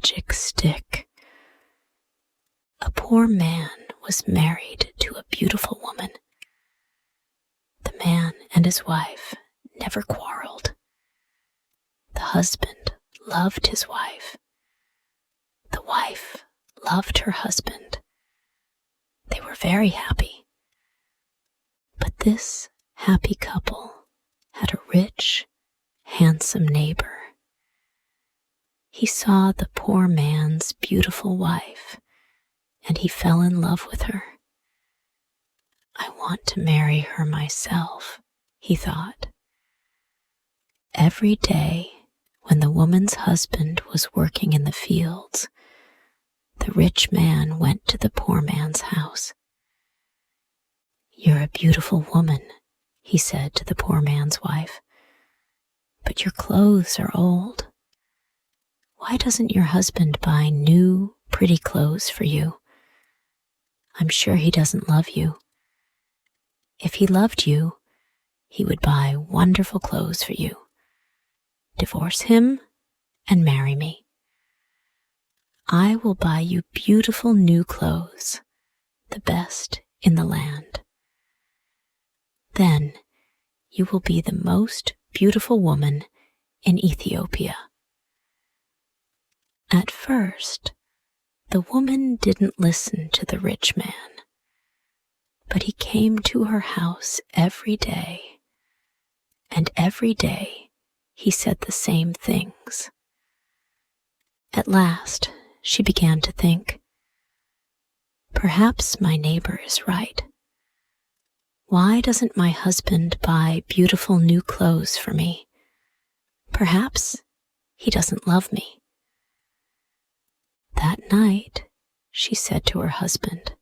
magic stick. A poor man was married to a beautiful woman. The man and his wife never quarreled. The husband loved his wife. The wife loved her husband. They were very happy. But this happy couple had a rich, handsome neighbor. He saw the poor man's beautiful wife, and he fell in love with her. I want to marry her myself, he thought. Every day, when the woman's husband was working in the fields, the rich man went to the poor man's house. "You're a beautiful woman," he said to the poor man's wife, "but your clothes are old. Why doesn't your husband buy new, pretty clothes for you? I'm sure he doesn't love you. If he loved you, he would buy wonderful clothes for you. Divorce him and marry me. I will buy you beautiful new clothes, the best in the land. Then you will be the most beautiful woman in Ethiopia." At first, the woman didn't listen to the rich man, but he came to her house every day, and every day he said the same things. At last, she began to think, "Perhaps my neighbor is right. Why doesn't my husband buy beautiful new clothes for me? Perhaps he doesn't love me." That night, she said to her husband,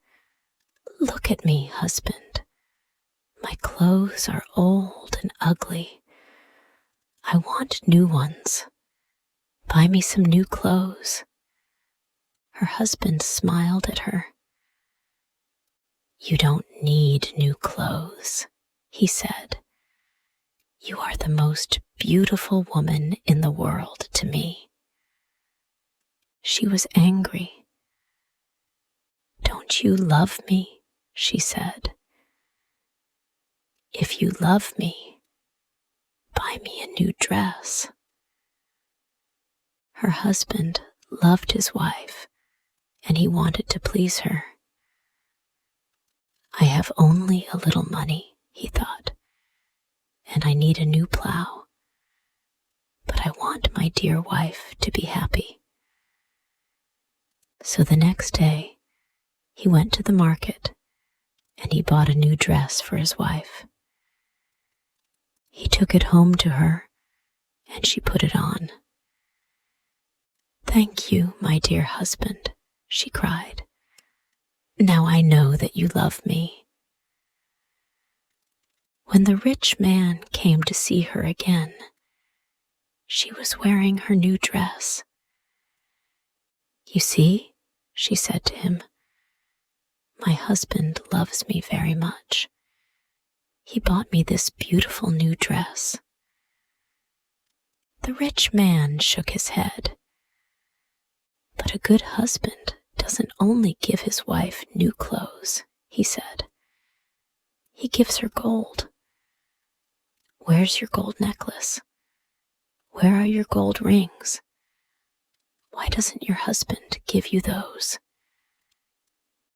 "Look at me, husband. My clothes are old and ugly. I want new ones. Buy me some new clothes." Her husband smiled at her. "You don't need new clothes," he said. "You are the most beautiful woman in the world to me." She was angry. "Don't you love me?" she said. "If you love me, buy me a new dress." Her husband loved his wife, and he wanted to please her. "I have only a little money," he thought, "and I need a new plow. But I want my dear wife to be happy." So the next day, he went to the market, and he bought a new dress for his wife. He took it home to her, and she put it on. "Thank you, my dear husband," she cried. "Now I know that you love me." When the rich man came to see her again, she was wearing her new dress. "You see," she said to him, "my husband loves me very much. He bought me this beautiful new dress." The rich man shook his head. "But a good husband doesn't only give his wife new clothes," he said. "He gives her gold. Where's your gold necklace? Where are your gold rings? Why doesn't your husband give you those?"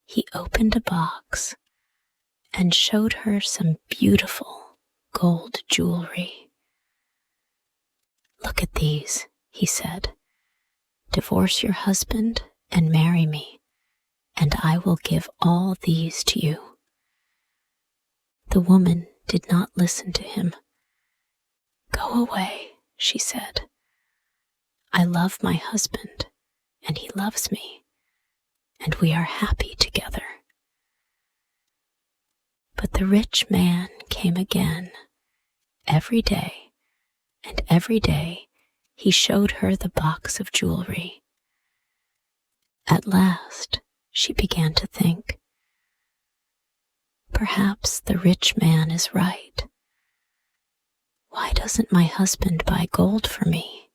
He opened a box and showed her some beautiful gold jewelry. "Look at these," he said. "Divorce your husband and marry me, and I will give all these to you." The woman did not listen to him. "Go away," she said. "I love my husband, and he loves me, and we are happy together." But the rich man came again, every day, and every day he showed her the box of jewelry. At last, she began to think, "Perhaps the rich man is right. Why doesn't my husband buy gold for me?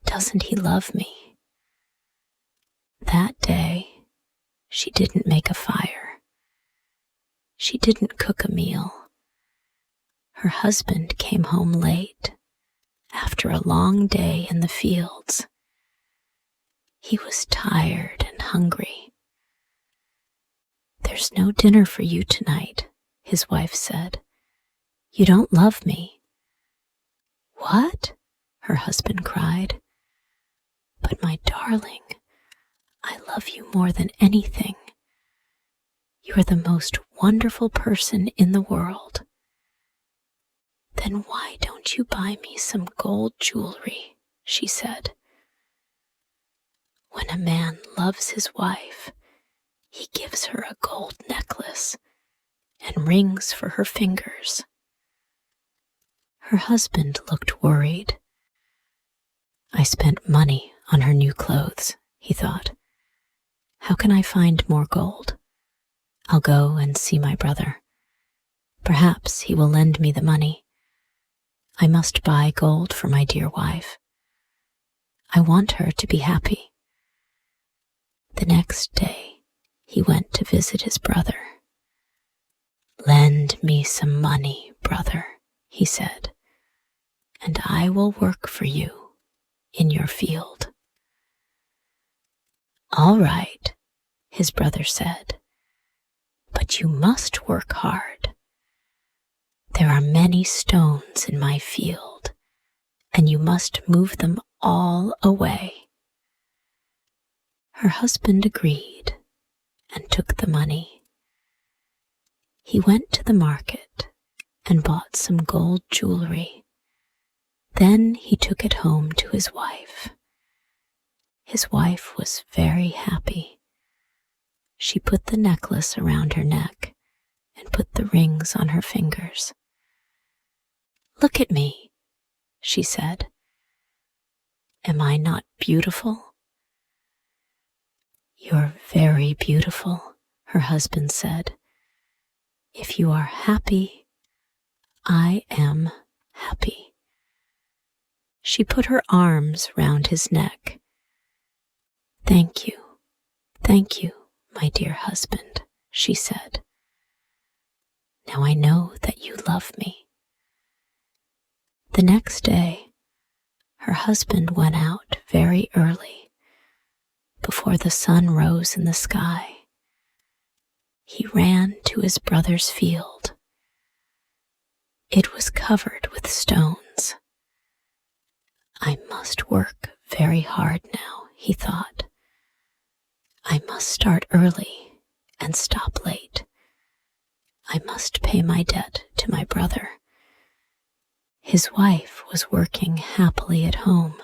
Doesn't he love me? That day, she didn't make a fire. She didn't cook a meal. Her husband came home late after a long day in the fields. He was tired and hungry. "There's no dinner for you tonight," his wife said. "You don't love me." "What?" her husband cried. "But my darling, I love you more than anything. You are the most wonderful person in the world." "Then why don't you buy me some gold jewelry?" she said. When a man loves his wife, he gives her a gold necklace and rings for her fingers. Her husband looked worried. "I spent money on her new clothes," he thought. "How can I find more gold? I'll go and see my brother. Perhaps he will lend me the money. I must buy gold for my dear wife. I want her to be happy." The next day, he went to visit his brother. "Lend me some money, brother," he said, "and I will work for you in your field." "All right," his brother said, "but you must work hard. There are many stones in my field, and you must move them all away." Her husband agreed and took the money. He went to the market and bought some gold jewelry. Then he took it home to his wife. His wife was very happy. She put the necklace around her neck and put the rings on her fingers. "Look at me," she said. "Am I not beautiful?" "You're very beautiful," her husband said. "If you are happy, I am happy." She put her arms round his neck. Thank you, my dear husband," she said. "Now I know that you love me." The next day, her husband went out very early, before the sun rose in the sky. He ran to his brother's field. It was covered with stones. "I must work very hard now," he thought. "I must start early and stop late. I must pay my debt to my brother." His wife was working happily at home.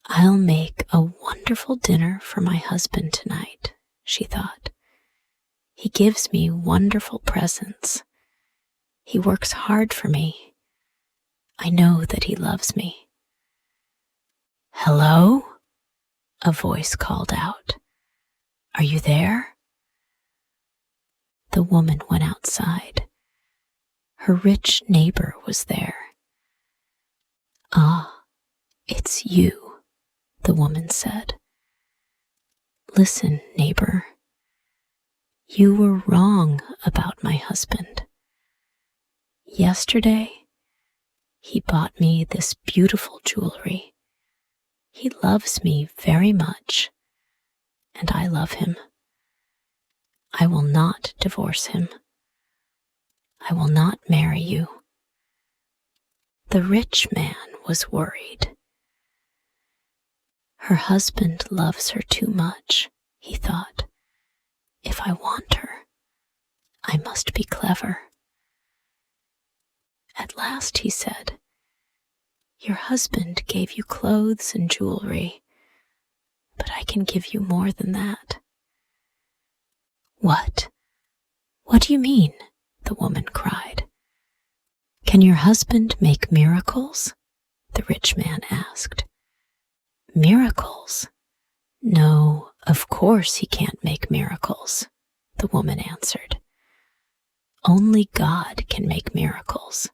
"I'll make a wonderful dinner for my husband tonight," she thought. "He gives me wonderful presents. He works hard for me. I know that he loves me." "Hello?" a voice called out. "Are you there?" The woman went outside. Her rich neighbor was there. "Ah, it's you," the woman said. "Listen, neighbor, you were wrong about my husband. Yesterday, he bought me this beautiful jewelry. He loves me very much, and I love him. I will not divorce him. I will not marry you." The rich man was worried. Her husband loves her too much, he thought. If I want her, I must be clever. At last he said, "Your husband gave you clothes and jewelry, but I can give you more than that." "What? What do you mean?" the woman cried. "Can your husband make miracles?" the rich man asked. "Miracles? No, of course he can't make miracles," the woman answered. "Only God can make miracles.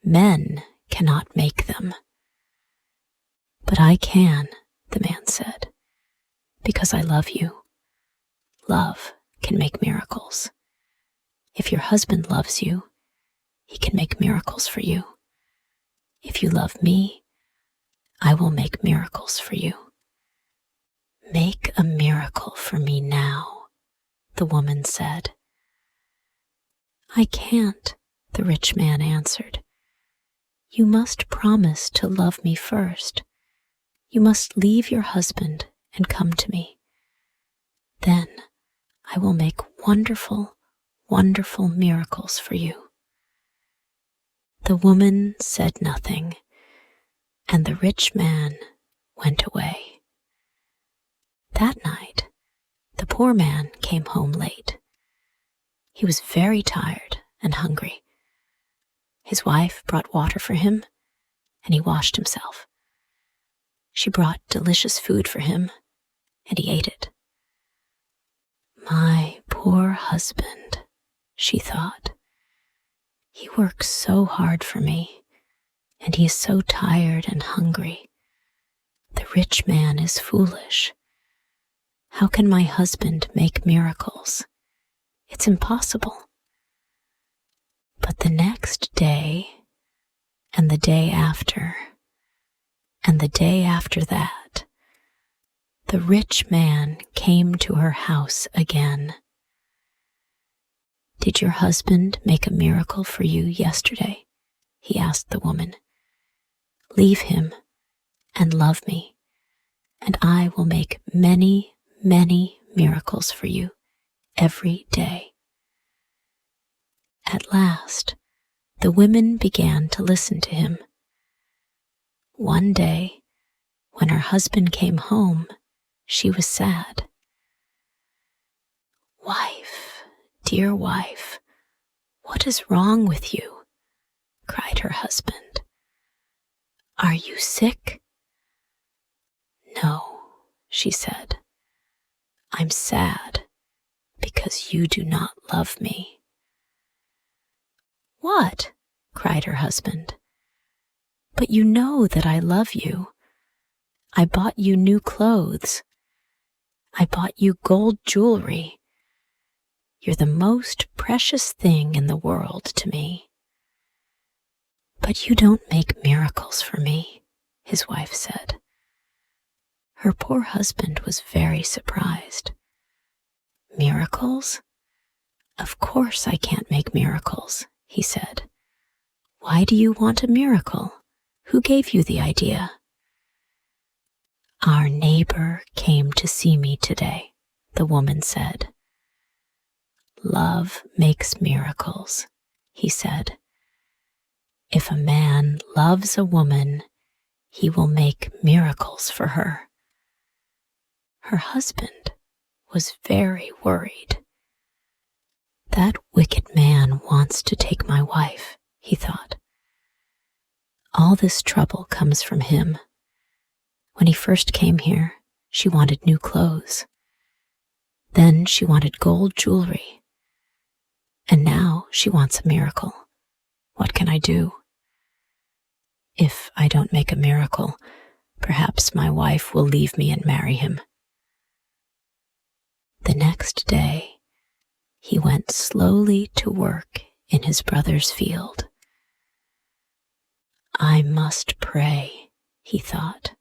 Men cannot make them." "But I can," the man said. because I love you. Love can make miracles. If your husband loves you, he can make miracles for you. If you love me, I will make miracles for you. Make a miracle for me now, the woman said. I can't, the rich man answered. You must promise to love me first. You must leave your husband and come to me. Then I will make wonderful, wonderful miracles for you. The woman said nothing, and the rich man went away. That night, the poor man came home late. He was very tired and hungry. His wife brought water for him, and he washed himself. She brought delicious food for him, and he ate it. My poor husband, she thought. He works so hard for me, and he is so tired and hungry. The rich man is foolish. How can my husband make miracles? It's impossible. But the next day, and the day after, and the day after that, the rich man came to her house again. Did your husband make a miracle for you yesterday? He asked the woman. Leave him and love me, and I will make many, many miracles for you every day. At last, the women began to listen to him. One day, when her husband came home, she was sad. Wife, dear wife, what is wrong with you? Cried her husband. Are you sick? No, she said. I'm sad because you do not love me. What? Cried her husband. But you know that I love you. I bought you new clothes. I bought you gold jewelry. You're the most precious thing in the world to me. But you don't make miracles for me, his wife said. Her poor husband was very surprised. Miracles? Of course I can't make miracles, he said. Why do you want a miracle? Who gave you the idea? Our neighbor came to see me today, the woman said. Love makes miracles, he said. If a man loves a woman, he will make miracles for her. Her husband was very worried. That wicked man wants to take my wife, he thought. All this trouble comes from him. When he first came here, she wanted new clothes. Then she wanted gold jewelry. And now she wants a miracle. What can I do? If I don't make a miracle, perhaps my wife will leave me and marry him. The next day, he went slowly to work in his brother's field. I must pray, he thought.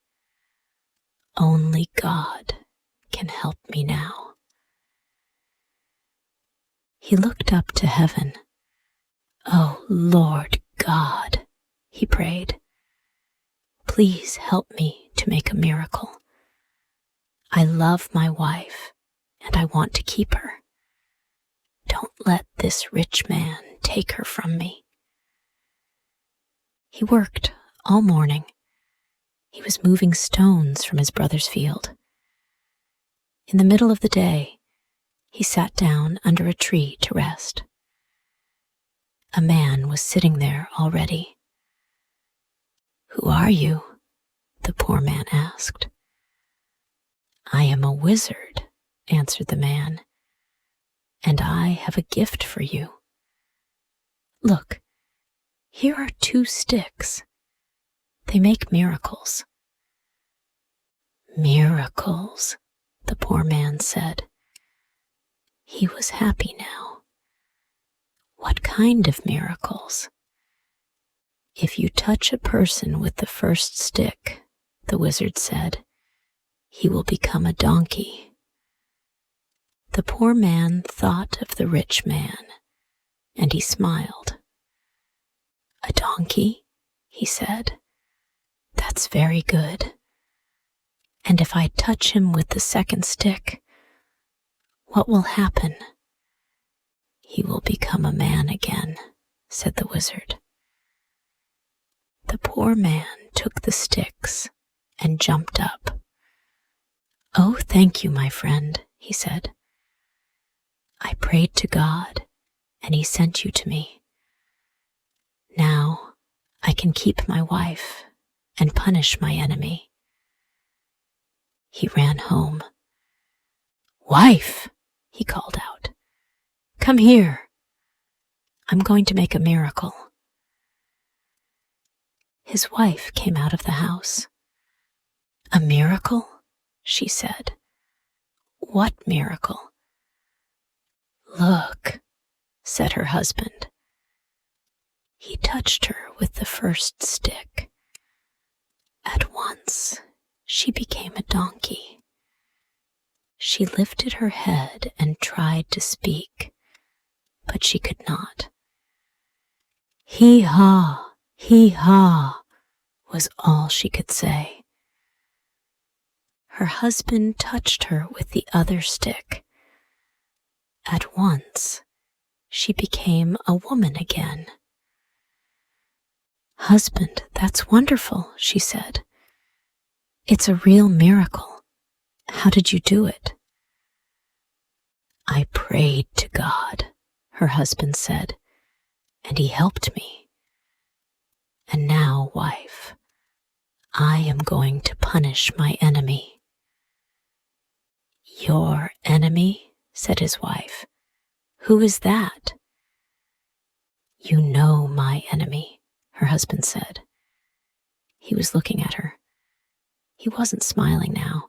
Only God can help me now. He looked up to heaven. Oh, Lord God, he prayed. Please help me to make a miracle. I love my wife, and I want to keep her. Don't let this rich man take her from me. He worked all morning. He was moving stones from his brother's field. In the middle of the day, he sat down under a tree to rest. A man was sitting there already. Who are you? The poor man asked. I am a wizard, answered the man, and I have a gift for you. Look, here are 2 sticks. They make miracles. Miracles, the poor man said. He was happy now. What kind of miracles? If you touch a person with the first stick, the wizard said, he will become a donkey. The poor man thought of the rich man, and he smiled. A donkey, he said. That's very good. And if I touch him with the second stick, what will happen? He will become a man again, said the wizard. The poor man took the sticks and jumped up. Oh, thank you, my friend, he said. I prayed to God, and he sent you to me. Now I can keep my wife and punish my enemy. He ran home. Wife, he called out, come here. I'm going to make a miracle. His wife came out of the house. A miracle? She said. What miracle? Look, said her husband. He touched her with the first stick. At once, she became a donkey. She lifted her head and tried to speak, but she could not. Hee-haw, was all she could say. Her husband touched her with the other stick. At once, she became a woman again. Husband, that's wonderful, she said. It's a real miracle. How did you do it? I prayed to God, her husband said, and he helped me. And now, wife, I am going to punish my enemy. Your enemy? Said his wife. Who is that? You know my enemy, her husband said. He was looking at her. He wasn't smiling now.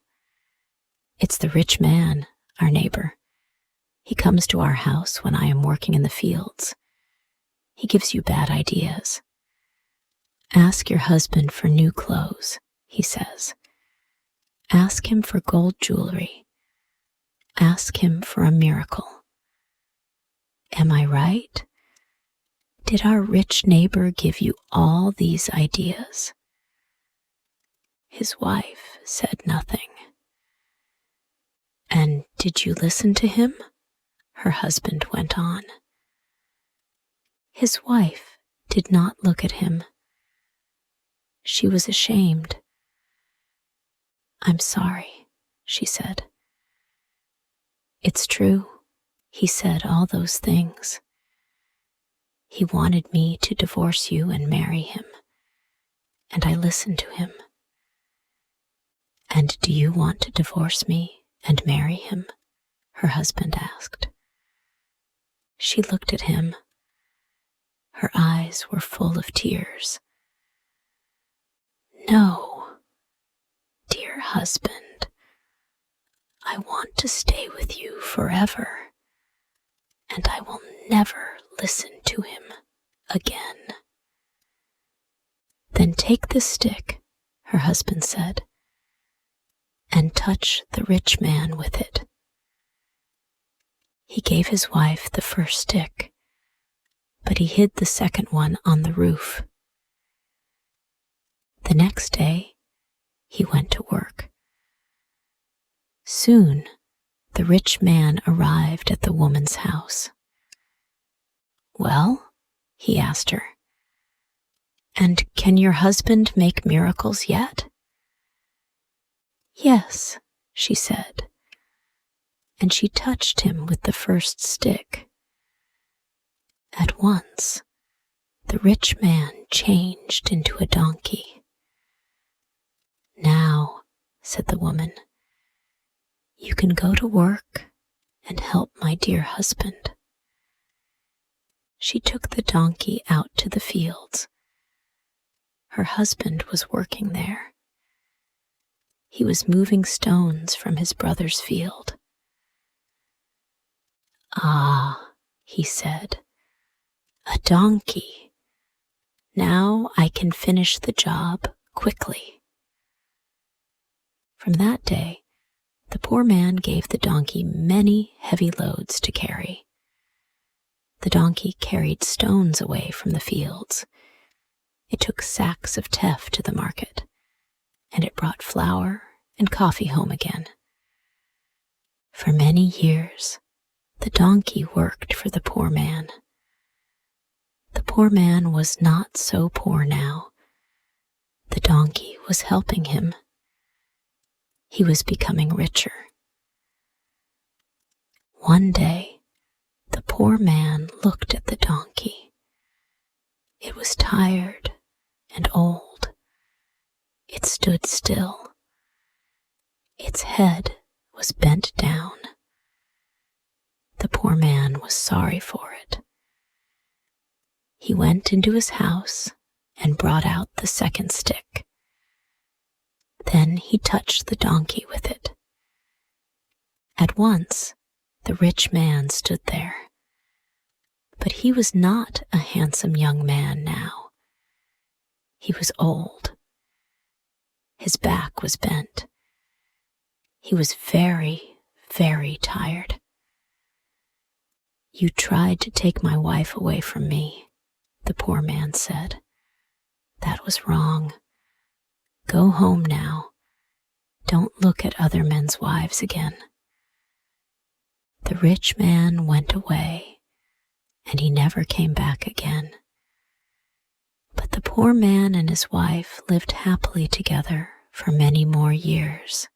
It's the rich man, our neighbor. He comes to our house when I am working in the fields. He gives you bad ideas. Ask your husband for new clothes, he says. Ask him for gold jewelry. Ask him for a miracle. Am I right? Did our rich neighbor give you all these ideas? His wife said nothing. And did you listen to him? Her husband went on. His wife did not look at him. She was ashamed. I'm sorry, she said. It's true. He said all those things. He wanted me to divorce you and marry him, and I listened to him. And do you want to divorce me and marry him? Her husband asked. She looked at him. Her eyes were full of tears. No, dear husband, I want to stay with you forever, and I will never listen to him again. Then take the stick, her husband said, and touch the rich man with it. He gave his wife the first stick, but he hid the second one on the roof. The next day, he went to work. Soon, the rich man arrived at the woman's house. Well, he asked her, and can your husband make miracles yet? Yes, she said, and she touched him with the first stick. At once, the rich man changed into a donkey. Now, said the woman, you can go to work and help my dear husband. She took the donkey out to the fields. Her husband was working there. he was moving stones from his brother's field. "Ah," he said, "a donkey. Now I can finish the job quickly." From that day, the poor man gave the donkey many heavy loads to carry. The donkey carried stones away from the fields. It took sacks of teff to the market, and it brought flour and coffee home again. For many years, the donkey worked for the poor man. The poor man was not so poor now. The donkey was helping him. He was becoming richer. One day, the poor man looked at the donkey. It was tired and old. It stood still. Its head was bent down. The poor man was sorry for it. He went into his house and brought out the second stick. Then he touched the donkey with it. At once, the rich man stood there. But he was not a handsome young man now. He was old. His back was bent. He was very, very tired. "You tried to take my wife away from me," the poor man said. "That was wrong. Go home now. Don't look at other men's wives again." The rich man went away, and he never came back again. But the poor man and his wife lived happily together for many more years.